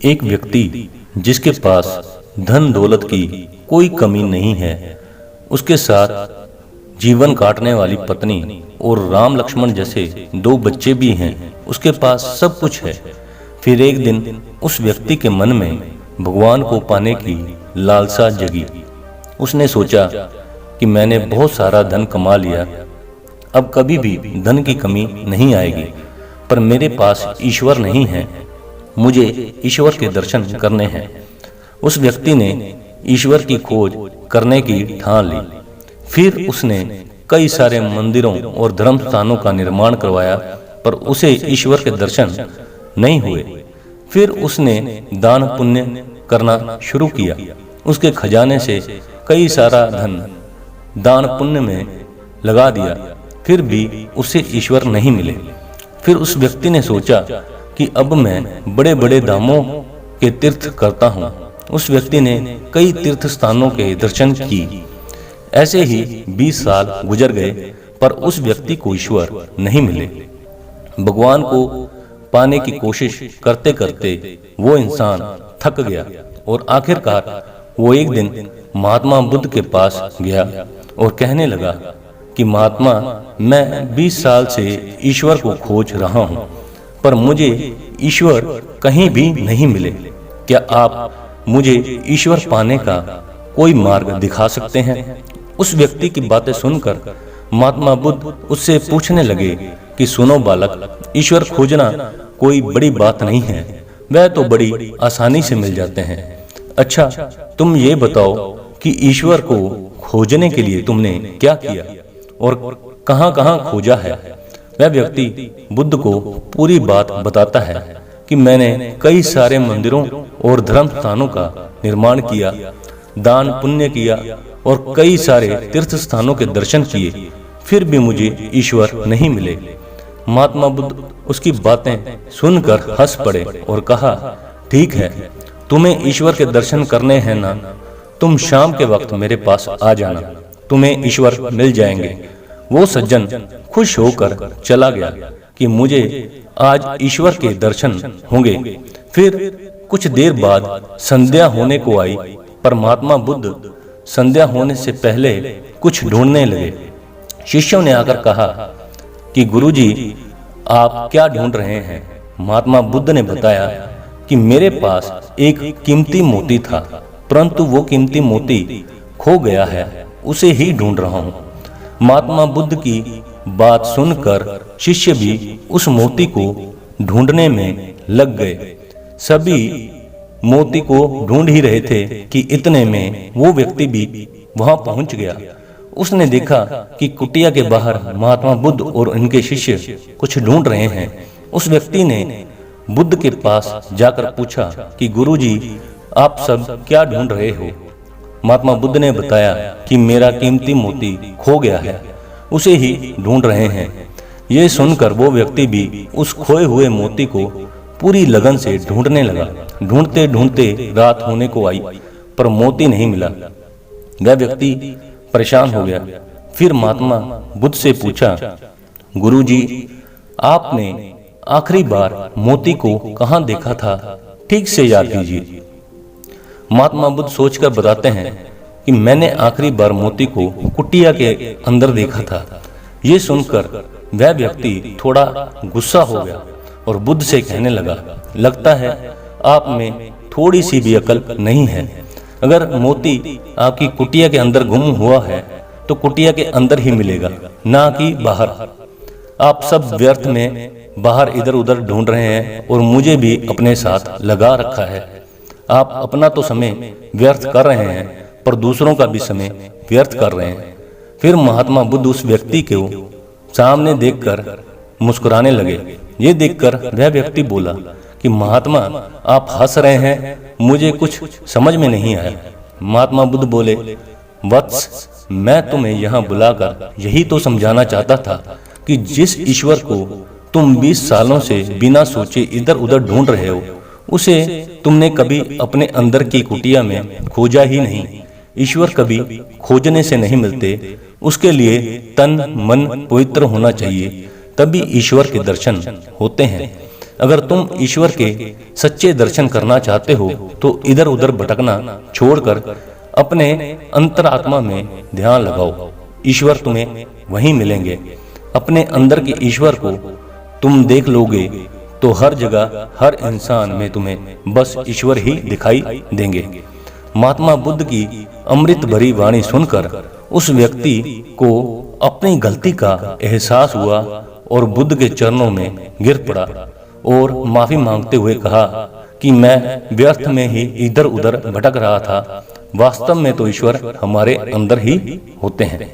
एक व्यक्ति जिसके पास धन दौलत की कोई कमी नहीं है, उसके साथ जीवन काटने वाली पत्नी और राम लक्ष्मण जैसे दो बच्चे भी हैं, उसके पास सब कुछ है। फिर एक दिन उस व्यक्ति के मन में भगवान को पाने की लालसा जगी। उसने सोचा कि मैंने बहुत सारा धन कमा लिया, अब कभी भी धन की कमी नहीं आएगी, पर मेरे पास ईश्वर नहीं है, मुझे ईश्वर के दर्शन करने हैं। उस व्यक्ति ने ईश्वर की खोज करने की ठान ली। फिर उसने कई सारे मंदिरों और धर्म स्थानों का निर्माण करवाया, पर उसे ईश्वर के दर्शन नहीं हुए। फिर उसने दान पुण्य करना शुरू किया। उसके खजाने से कई सारा धन दान पुण्य में लगा दिया, फिर भी उसे ईश्वर नहीं मिले। फिर उस व्यक्ति ने सोचा कि अब मैं बड़े बड़े धामों के तीर्थ करता हूँ। उस व्यक्ति ने कई तीर्थ स्थानों के दर्शन किए। ऐसे ही 20 साल गुजर गए, पर उस व्यक्ति को ईश्वर नहीं मिले। भगवान को पाने की कोशिश करते करते वो इंसान थक गया और आखिरकार वो एक दिन महात्मा बुद्ध के पास गया और कहने लगा कि महात्मा, मैं 20 साल से ईश्वर को खोज रहा हूँ, पर मुझे ईश्वर कहीं भी नहीं मिले। क्या आप मुझे ईश्वर पाने का कोई मार्ग दिखा सकते हैं? उस व्यक्ति की बातें सुनकर महात्मा बुद्ध उससे पूछने लगे कि सुनो बालक, ईश्वर खोजना कोई बड़ी बात नहीं है, वह तो बड़ी आसानी से मिल जाते हैं। अच्छा, तुम ये बताओ कि ईश्वर को खोजने के लिए तुमने क्या किया और कहां-कहां खोजा है? वह व्यक्ति बुद्ध को पूरी बात बताता है कि मैंने कई सारे मंदिरों और धर्म स्थानों का निर्माण किया, दान पुण्य किया और कई सारे तीर्थ स्थानों के दर्शन किए, फिर भी मुझे ईश्वर नहीं मिले। महात्मा बुद्ध उसकी बातें सुनकर हंस पड़े और कहा, ठीक है, तुम्हें ईश्वर के दर्शन करने हैं ना, तुम शाम के वक्त मेरे पास आ जाना, तुम्हें ईश्वर मिल जाएंगे। वो सज्जन खुश होकर चला गया कि मुझे आज ईश्वर के दर्शन होंगे। फिर कुछ देर बाद संध्या होने को आई, पर महात्मा बुद्ध संध्या होने से पहले कुछ ढूंढने लगे। शिष्यों ने आकर कहा कि गुरुजी, आप क्या ढूंढ रहे हैं? महात्मा बुद्ध ने बताया कि मेरे पास एक कीमती मोती था, परंतु वो कीमती मोती खो गया है, उसे ही ढूंढ रहा हूँ। महात्मा बुद्ध की बात सुनकर शिष्य भी उस मोती को ढूंढने में लग गए। सभी मोती को ढूंढ ही रहे थे कि इतने में वो व्यक्ति भी वहां पहुंच गया। उसने देखा कि कुटिया के बाहर महात्मा बुद्ध और उनके शिष्य कुछ ढूंढ रहे हैं। उस व्यक्ति ने बुद्ध के पास जाकर पूछा कि गुरुजी, आप सब क्या ढूंढ रहे हो? महात्मा बुद्ध ने बताया कि मेरा कीमती मोती खो गया है, उसे ही ढूंढ रहे हैं। ये सुनकर वो व्यक्ति भी उस खोए हुए मोती को पूरी लगन से ढूंढने लगा। ढूंढते ढूंढते रात होने को आई, पर मोती नहीं मिला। वह व्यक्ति परेशान हो गया। फिर महात्मा बुद्ध से पूछा, गुरुजी, आपने आखिरी बार मोती को कहाँ देखा था? ठीक से याद कीजिए। महात्मा बुद्ध सोचकर बताते हैं कि मैंने आखिरी बार मोती को कुटिया के अंदर देखा था। ये सुनकर वह व्यक्ति थोड़ा गुस्सा हो गया और बुद्ध से कहने लगा, लगता है आप में थोड़ी सी भी अकल नहीं है। अगर मोती आपकी कुटिया के अंदर गुम हुआ है तो कुटिया के अंदर ही मिलेगा, ना कि बाहर। आप सब व्यर्थ में बाहर इधर उधर ढूंढ रहे हैं और मुझे भी अपने साथ लगा रखा है। आप अपना तो समय व्यर्थ कर रहे हैं, पर दूसरों का भी समय व्यर्थ कर रहे हैं। फिर महात्मा बुद्ध उस व्यक्ति को सामने देखकर मुस्कुराने लगे। ये देखकर वह व्यक्ति बोला कि महात्मा, आप हंस रहे हैं, मुझे कुछ समझ में नहीं आया। महात्मा बुद्ध बोले, वत्स, मैं तुम्हें यहाँ बुलाकर यही तो समझाना चाहता था कि जिस ईश्वर को तुम 20 सालों से बिना सोचे इधर उधर ढूंढ रहे हो, उसे तुमने कभी अपने अंदर की कुटिया में खोजा ही नहीं। ईश्वर कभी खोजने से नहीं मिलते, उसके लिए तन मन पवित्र होना चाहिए, तभी ईश्वर के दर्शन होते हैं। अगर तुम ईश्वर के सच्चे दर्शन करना चाहते हो तो इधर उधर भटकना छोड़कर अपने अंतरात्मा में ध्यान लगाओ। ईश्वर तुम्हें वहीं मिलेंगे। अपने अंदर के ईश्वर को तुम देख लोगे तो हर जगह हर इंसान में तुम्हें बस ईश्वर ही दिखाई देंगे। महात्मा बुद्ध की अमृत भरी वाणी सुनकर उस व्यक्ति को अपनी गलती का एहसास हुआ और बुद्ध के चरणों में गिर पड़ा और माफी मांगते हुए कहा कि मैं व्यर्थ में ही इधर उधर भटक रहा था। वास्तव में तो ईश्वर हमारे अंदर ही होते हैं।